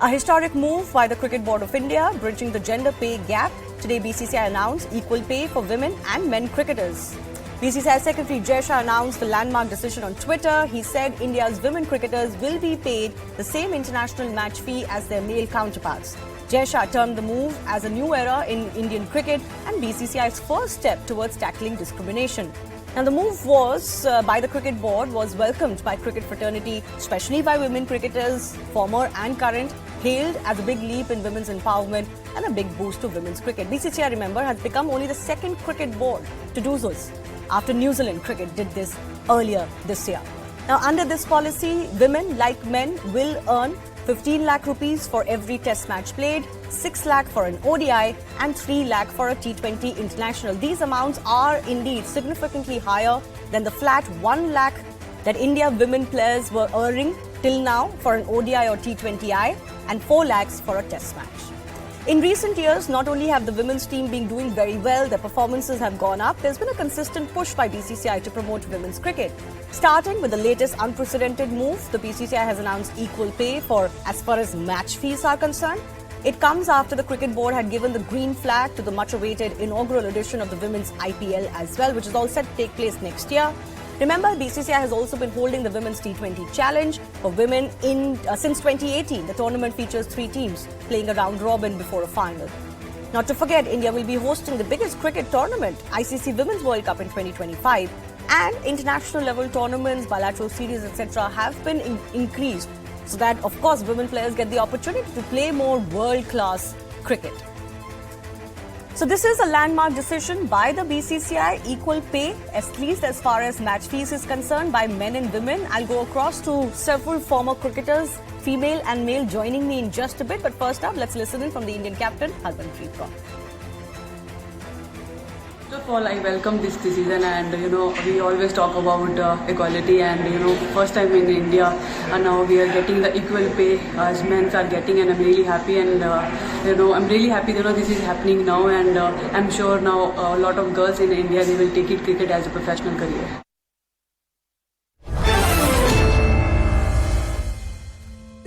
A historic move by the Cricket Board of India, bridging the gender pay gap. Today, BCCI announced equal pay for women and men cricketers. BCCI Secretary Jai Shah announced the landmark decision on Twitter. He said India's women cricketers will be paid the same international match fee as their male counterparts. Jai Shah termed the move as a new era in Indian cricket and BCCI's first step towards tackling discrimination. Now, the move by the Cricket Board was welcomed by cricket fraternity, especially by women cricketers, former and current, hailed as a big leap in women's empowerment and a big boost to women's cricket. BCCI, remember, has become only the second cricket board to do this, after New Zealand cricket did this earlier this year. Now, under this policy, women, like men, will earn 15 lakh rupees for every test match played, 6 lakh for an ODI and 3 lakh for a T20 international. These amounts are indeed significantly higher than the flat 1 lakh that India women players were earning till now for an ODI or T20I and 4 lakhs for a test match. In recent years, not only have the women's team been doing very well, their performances have gone up, there's been a consistent push by BCCI to promote women's cricket. Starting with the latest unprecedented move, the BCCI has announced equal pay for as far as match fees are concerned. It comes after the Cricket Board had given the green flag to the much-awaited inaugural edition of the Women's IPL as well, which is all set to take place next year. Remember, BCCI has also been holding the Women's T20 Challenge for women since 2018. The tournament features 3 teams playing a round-robin before a final. Not to forget, India will be hosting the biggest cricket tournament, ICC Women's World Cup in 2025. And international-level tournaments, bilateral series, etc. have been increased so that, of course, women players get the opportunity to play more world-class cricket. So this is a landmark decision by the BCCI, equal pay, at least as far as match fees is concerned, by men and women. I'll go across to several former cricketers, female and male, joining me in just a bit. But first up, let's listen in from the Indian captain, Harmanpreet Kaur. First of all, I welcome this decision, and we always talk about equality, and first time in India, and now we are getting the equal pay as men are getting, and I'm really happy, and I'm really happy this is happening now, and I'm sure now a lot of girls in India, they will take cricket as a professional career.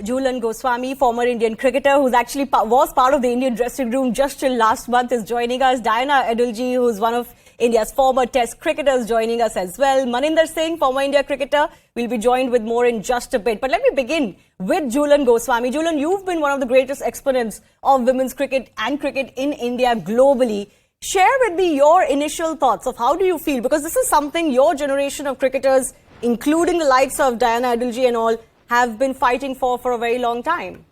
Jhulan Goswami, former Indian cricketer who's actually was part of the Indian dressing room just till last month, is joining us. Diana Adulji, who's one of India's former test cricketers, joining us as well. Maninder Singh, former India cricketer, will be joined with more in just a bit. But let me begin with Jhulan Goswami. Jhulan, you've been one of the greatest exponents of women's cricket and cricket in India globally. Share with me your initial thoughts of how do you feel, because this is something your generation of cricketers, including the likes of Diana Adulji and all, have been fighting for a very long time.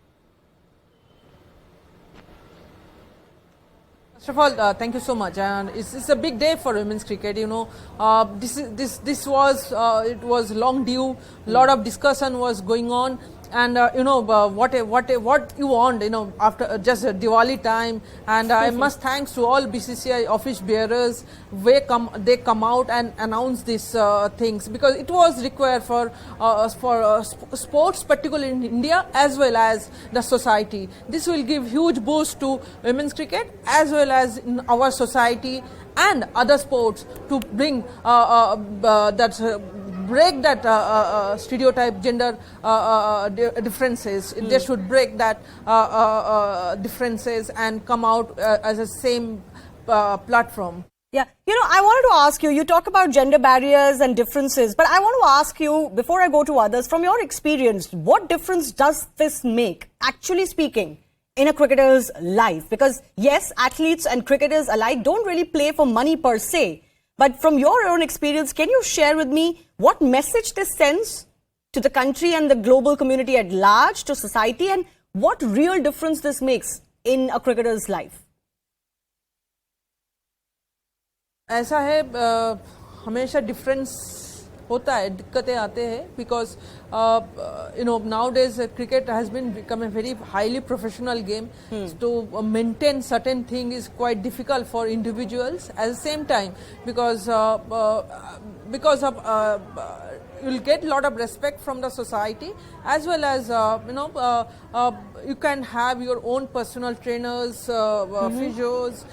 First of all, thank you so much, and it's a big day for women's cricket. This was it was long due. A lot of discussion was going on, and what you want, after just Diwali time, and I must thanks to all BCCI office bearers. They come out and announce these things, because it was required for sports, particularly in India, as well as the society. This will give huge boost to women's cricket as well as in our society and other sports, to bring break that stereotype gender differences. They should break that differences and come out as a same platform. Yeah, I wanted to ask you, you talk about gender barriers and differences, but I want to ask you, before I go to others, from your experience, what difference does this make, actually speaking, in a cricketer's life? Because yes, athletes and cricketers alike don't really play for money per se. But from your own experience, can you share with me what message this sends to the country and the global community at large, to society, and what real difference this makes in a cricketer's life? ऐसा है, हमेशा difference होता है, दिक्कतें आते हैं, because nowadays cricket has become a very highly professional game. To maintain certain thing is quite difficult for individuals. At the same time, because of you'll get a lot of respect from the society, as well as you can have your own personal trainers, physios.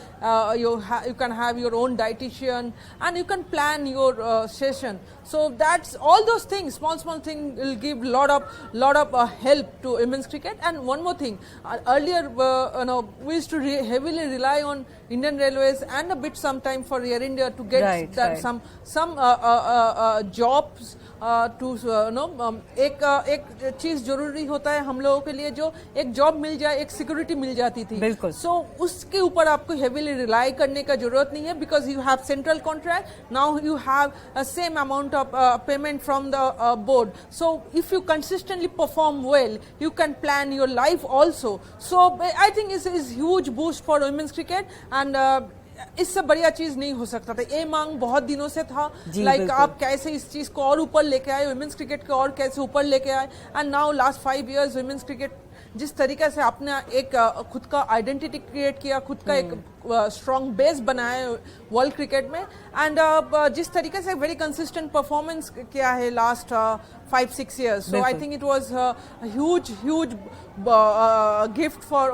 You can have your own dietitian, and you can plan your session. So that's all those things, small things, will give lot of help to women's cricket. And one more thing, earlier we used to heavily rely on Indian Railways and a bit sometime for Air India to get some jobs to एक चीज जरूरी होता है हम लोगों के लिए, जो एक जॉब मिल जाए, एक सिक्योरिटी मिल जाती थी. बिल्कुल. सो उसके ऊपर आपको हेवीली रिलाई करने का जरूरत नहीं है, because you have central contract. Now you have same amount of payment from the board. So if you consistently perform well, you can plan your life also. So I think it's huge boost for women's cricket, and इससे बढ़िया चीज नहीं हो सकता था. ये मांग बहुत दिनों से था, लाइक आप कैसे इस चीज को और ऊपर लेके आए, वुमेन्स क्रिकेट को और कैसे ऊपर लेके आए. And now last 5 years women's cricket जिस तरीके से आपने एक खुद का आइडेंटिटी क्रिएट किया, खुद का एक स्ट्रॉन्ग बेस बनाया वर्ल्ड क्रिकेट में, एंड जिस तरीके से वेरी कंसिस्टेंट परफॉर्मेंस किया है last 5-6 years. So I think it was a huge gift for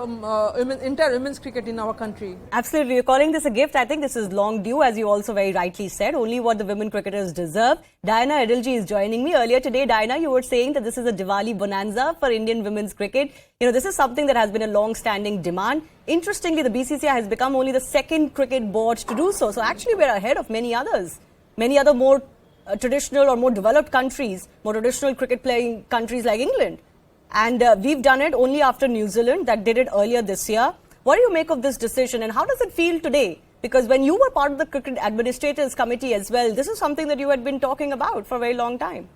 entire women's cricket in our country. Absolutely. You're calling this a gift. I think this is long due, as you also very rightly said. Only what the women cricketers deserve. Diana Adilji is joining me. Earlier today, Diana, you were saying that this is a Diwali bonanza for Indian women's cricket. You know, this is something that has been a long-standing demand. Interestingly, the BCCI has become only the second cricket board to do so. So actually, we're ahead of many others. Many other more traditional or more developed countries, more traditional cricket playing countries like England. And we've done it only after New Zealand that did it earlier this year. What do you make of this decision, and how does it feel today? Because when you were part of the Cricket Administrators Committee as well, this is something that you had been talking about for a very long time.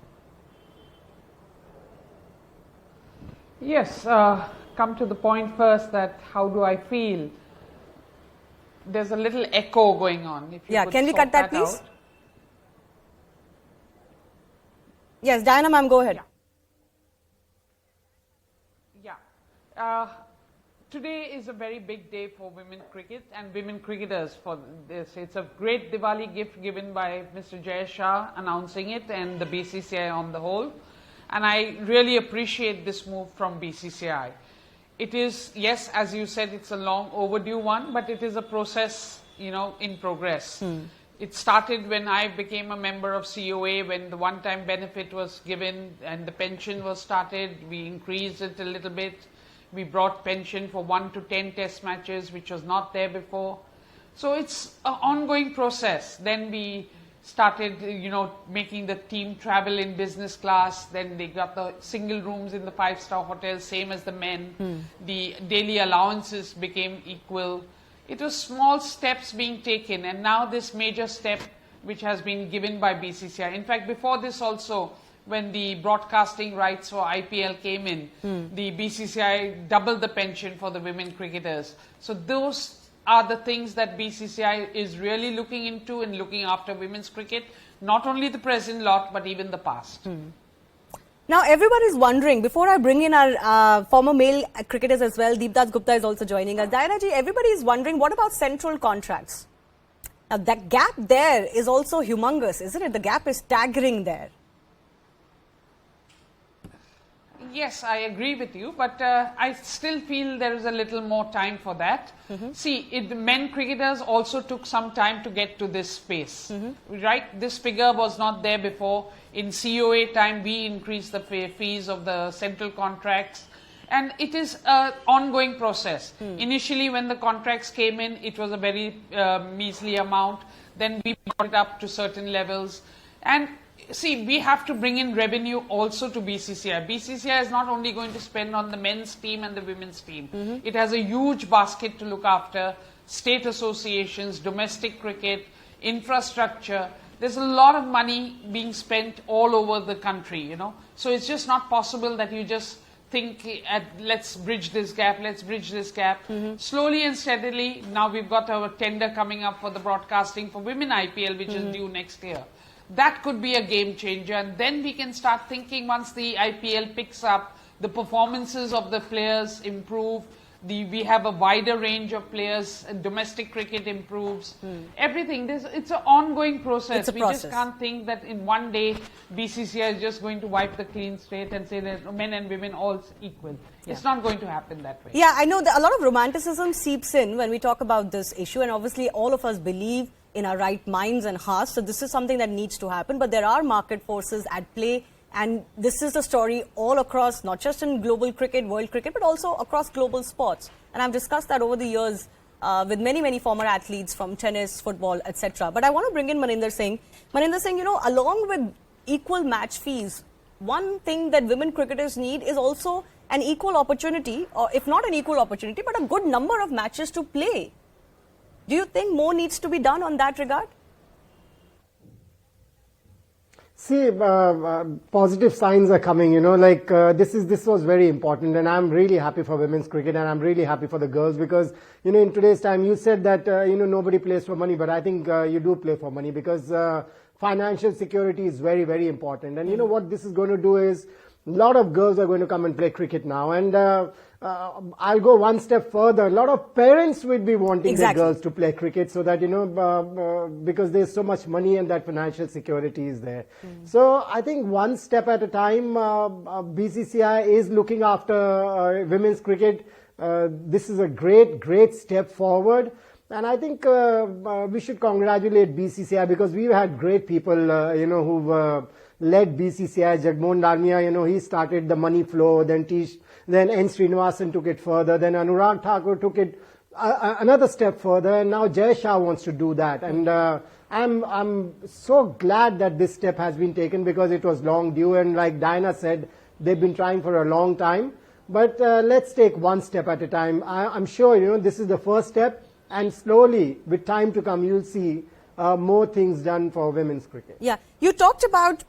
Yes, come to the point first, that how do I feel? There's a little echo going on. If you Can we cut that, please? Out. Yes, Diana ma'am, go ahead. Today is a very big day for women cricket and women cricketers for this. It's a great Diwali gift given by Mr. Jay Shah announcing it, and the BCCI on the whole. And I really appreciate this move from BCCI. It is, yes, as you said, it's a long overdue one, but it is a process, in progress. It started when I became a member of COA, when the one-time benefit was given and the pension was started. We increased it a little bit. We brought pension for 1 to 10 test matches, which was not there before. So it's an ongoing process. Then we started, making the team travel in business class. Then they got the single rooms in the 5-star hotels, same as the men. The daily allowances became equal. It was small steps being taken, and now this major step which has been given by BCCI. In fact, before this also, when the broadcasting rights for IPL came in, the BCCI doubled the pension for the women cricketers. So those are the things that BCCI is really looking into and looking after women's cricket, not only the present lot, but even the past. Now, everybody is wondering, before I bring in our former male cricketers as well, Deepdas Gupta is also joining us. Diana ji, everybody is wondering, what about central contracts? Now, that gap there is also humongous, isn't it? The gap is staggering there. Yes, I agree with you, but I still feel there is a little more time for that. See, the men cricketers also took some time to get to this space, right? This figure was not there before. In COA time, we increased the fees of the central contracts, and it is an ongoing process. Initially, when the contracts came in, it was a very measly amount. Then we brought it up to certain levels, and see, we have to bring in revenue also to BCCI. BCCI is not only going to spend on the men's team and the women's team. It has a huge basket to look after: state associations, domestic cricket, infrastructure. There's a lot of money being spent all over the country, So it's just not possible that you just think, let's bridge this gap, let's bridge this gap. Slowly and steadily, now we've got our tender coming up for the broadcasting for women IPL, which is due next year. That could be a game changer, and then we can start thinking, once the IPL picks up, the performances of the players improve, we have a wider range of players. Domestic cricket improves. Everything. It's an ongoing process. It's a we process. just can't think that in one day BCCI is just going to wipe the clean slate and say that men and women all equal. It's not going to happen that way. Yeah, I know that a lot of romanticism seeps in when we talk about this issue, and obviously all of us believe in our right minds and hearts, so this is something that needs to happen, but there are market forces at play, and this is the story all across, not just in global cricket, world cricket, but also across global sports. And I've discussed that over the years with many former athletes from tennis, football, etc. But I want to bring in Maninder Singh. Maninder Singh, you know, along with equal match fees, one thing that women cricketers need is also an equal opportunity, or if not an equal opportunity, but a good number of matches to play. Do you think more needs to be done on that regard? See, positive signs are coming, you know, like this was very important, and I'm really happy for women's cricket, and I'm really happy for the girls, because, you know, in today's time, you said that, you know, nobody plays for money, but I think you do play for money, because financial security is very important. And you know what this is going to do is, a lot of girls are going to come and play cricket now, and I'll go one step further. A lot of parents would be wanting their girls to play cricket, so that, you know, because there's so much money and that financial security is there. So I think one step at a time, BCCI is looking after women's cricket. This is a great step forward. And I think we should congratulate BCCI, because we've had great people, you know, who've led BCCI. Jagmohan Dalmia, you know, he started the money flow, then N. Srinivasan took it further, then Anurag Thakur took it another step further, and now Jay Shah wants to do that. And I'm so glad that this step has been taken, because it was long due, and like Diana said, they've been trying for a long time. But let's take one step at a time. I'm sure, you know, this is the first step, and slowly, with time to come, you'll see more things done for women's cricket. Yeah, you talked about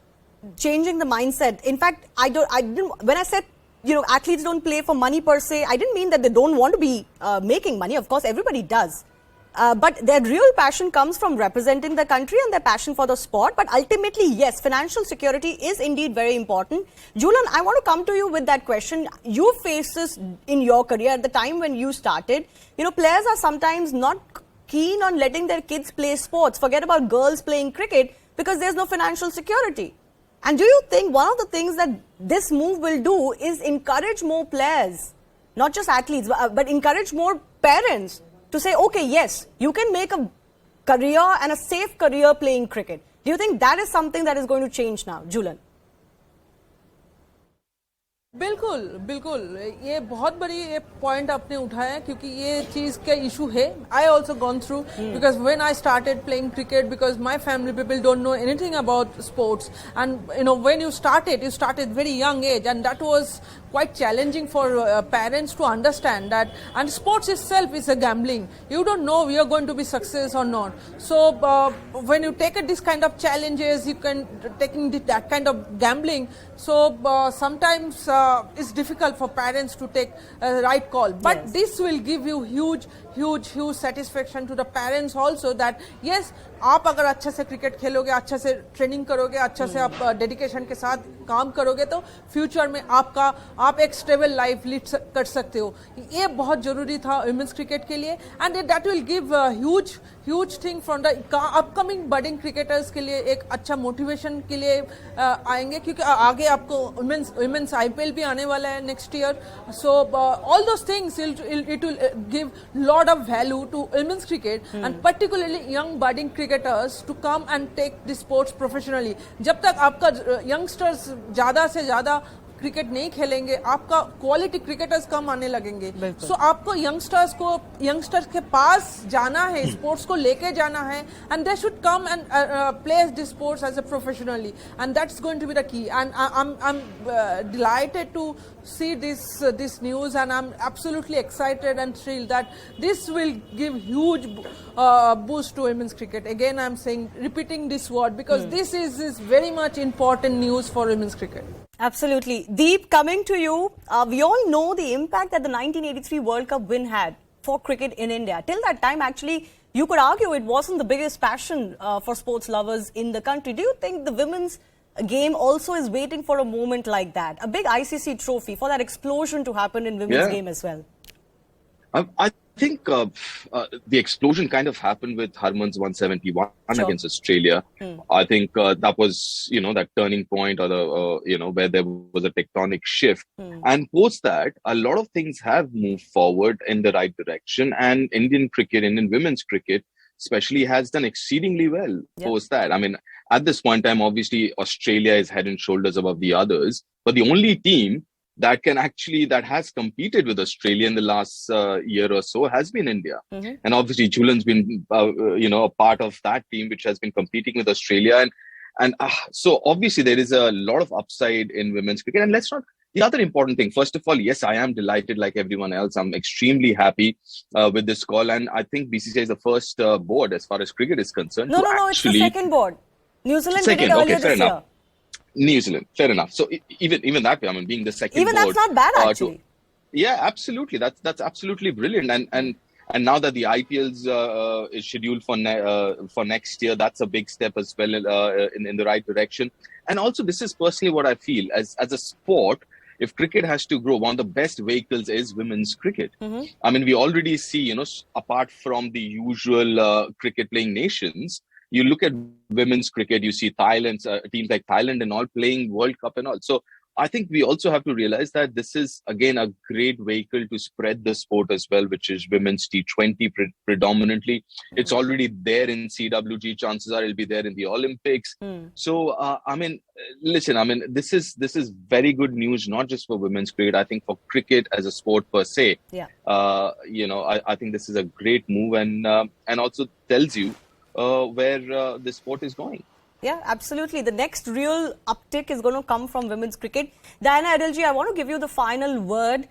changing the mindset. In fact, I didn't. When I said, you know, athletes don't play for money per se, I didn't mean that they don't want to be making money. Of course, everybody does. But their real passion comes from representing the country and their passion for the sport. But ultimately, yes, financial security is indeed very important. Julian, I want to come to you with that question. You faced this in your career at the time when you started. You know, players are sometimes not keen on letting their kids play sports. Forget about girls playing cricket, because there's no financial security. And do you think one of the things that this move will do is encourage more players, not just athletes, but encourage more parents to say, okay, yes, you can make a career and a safe career playing cricket. Do you think that is something that is going to change now, Julian? बिल्कुल ये बहुत बड़ी ये point आपने उठाया, क्योंकि ये चीज का इशू है. I also gone through, because when I started playing cricket, because my family people don't know anything about sports, and you know when you started very young age, and that was quite challenging for parents to understand that, and sports itself is a gambling. You don't know you're going to be success or not. So when you take this kind of challenges, you can taking that kind of gambling. So sometimes it's difficult for parents to take a right call. But this will give you huge satisfaction to the parents also, that yes, आप अगर अच्छे से cricket खेलोगे, अच्छे से training करोगे, अच्छे से आप डेडिकेशन के साथ काम करोगे, तो फ्यूचर में आप एक स्टेबल लाइफ लीड कर सकते हो. ये बहुत जरूरी था वुमेन्स क्रिकेट के लिए, and that will give huge thing from the upcoming budding cricketers के लिए. एक अच्छा मोटिवेशन के लिए आएंगे, क्योंकि आगे आपको वुमेन्स IPL भी आने वाला है next year. So all those things it will give lot of value to women's cricket, and particularly young budding cricketers to come and take this sports professionally. जब तक आपका youngsters ज़्यादा से ज़्यादा क्रिकेट नहीं खेलेंगे, आपका क्वालिटी क्रिकेटर्स कम आने लगेंगे. सो आपको यंगस्टर्स के पास जाना है, स्पोर्ट्स को लेके जाना है, and they should come and play this sports as a professionally, and that's going to be the key. And I am delighted to see this news, and I'm absolutely excited and thrilled that this will give huge boost to women's cricket. Again, I'm repeating this word, because this is very much important news for women's cricket. Absolutely. Deep, coming to you, we all know the impact that the 1983 World Cup win had for cricket in India. Till that time, actually, you could argue it wasn't the biggest passion for sports lovers in the country. Do you think the women's game also is waiting for a moment like that, a big ICC trophy, for that explosion to happen in women's game as well? I think the explosion kind of happened with Harman's 171 against Australia. I think that was, that turning point, or where there was a tectonic shift. And post that, a lot of things have moved forward in the right direction. And Indian women's cricket, especially, has done exceedingly well post that. I mean, at this point in time, obviously, Australia is head and shoulders above the others. But the only team that has competed with Australia in the last year or so has been India. And obviously Julian's been, a part of that team which has been competing with Australia. And so obviously there is a lot of upside in women's cricket. And the other important thing, first of all, yes, I am delighted like everyone else. I'm extremely happy with this call. And I think BCCI is the first board as far as cricket is concerned. No, it's the second board. New Zealand did it earlier this year. New Zealand, fair enough. So even that way, I mean, being the second even board, that's not bad actually. Yeah, absolutely. That's absolutely brilliant. And now that the IPL's is scheduled for next year, that's a big step as well in the right direction. And also, this is personally what I feel as a sport. If cricket has to grow, one of the best vehicles is women's cricket. I mean, we already see, apart from the usual cricket playing nations, you look at women's cricket, you see Thailand, teams like Thailand and all playing World Cup and all. So I think we also have to realize that this is, again, a great vehicle to spread the sport as well, which is women's T20 predominantly. It's already there in CWG. Chances are it'll be there in the Olympics. So, this is very good news, not just for women's cricket. I think for cricket as a sport per se, I think this is a great move and also tells you where the sport is going. Yeah, absolutely. The next real uptick is going to come from women's cricket. Diana Adilji, I want to give you the final word.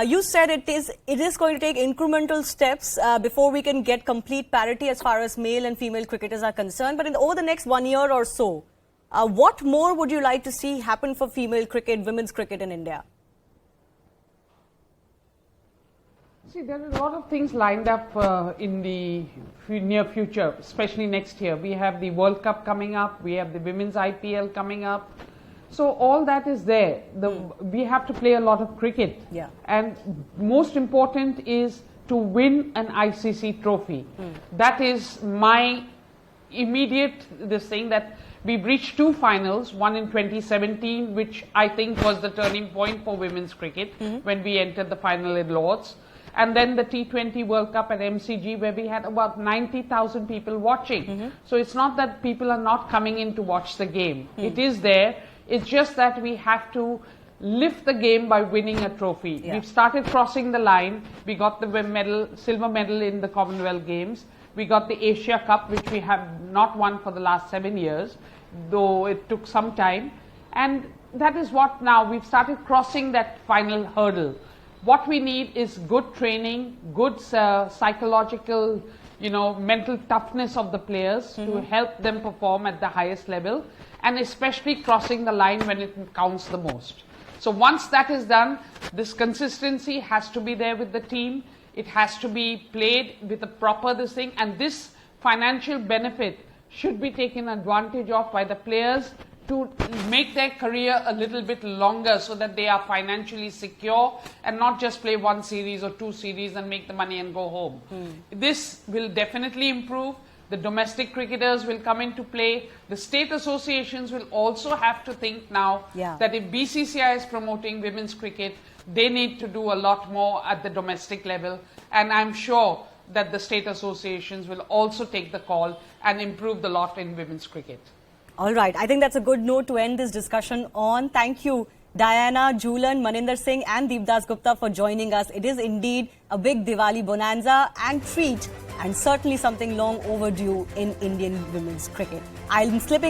You said it is going to take incremental steps before we can get complete parity as far as male and female cricketers are concerned. But over the next 1 year or so, what more would you like to see happen for female cricket, women's cricket in India? See, there are a lot of things lined up in the near future, especially next year. We have the World Cup coming up, we have the Women's IPL coming up. So all that is there. We have to play a lot of cricket. Yeah. And most important is to win an ICC trophy. That is my immediate thing, that we've reached 2 finals, one in 2017, which I think was the turning point for women's cricket when we entered the final in Lords. And then the T20 World Cup at MCG, where we had about 90,000 people watching. So it's not that people are not coming in to watch the game. It is there. It's just that we have to lift the game by winning a trophy. Yeah. We've started crossing the line. We got the silver medal in the Commonwealth Games. We got the Asia Cup, which we have not won for the last 7 years, though it took some time. And that is what now we've started crossing that final hurdle. What we need is good training, good psychological, mental toughness of the players to help them perform at the highest level, and especially crossing the line when it counts the most. So once that is done, this consistency has to be there with the team. It has to be played with a proper thing, and this financial benefit should be taken advantage of by the players to make their career a little bit longer, so that they are financially secure and not just play 1 series or 2 series and make the money and go home. This will definitely improve. The domestic cricketers will come into play. The state associations will also have to think now that if BCCI is promoting women's cricket, they need to do a lot more at the domestic level. And I'm sure that the state associations will also take the call and improve the lot in women's cricket. All right. I think that's a good note to end this discussion on. Thank you, Diana, Julan, Maninder Singh and Deepdas Gupta for joining us. It is indeed a big Diwali bonanza and treat, and certainly something long overdue in Indian women's cricket. I'm slipping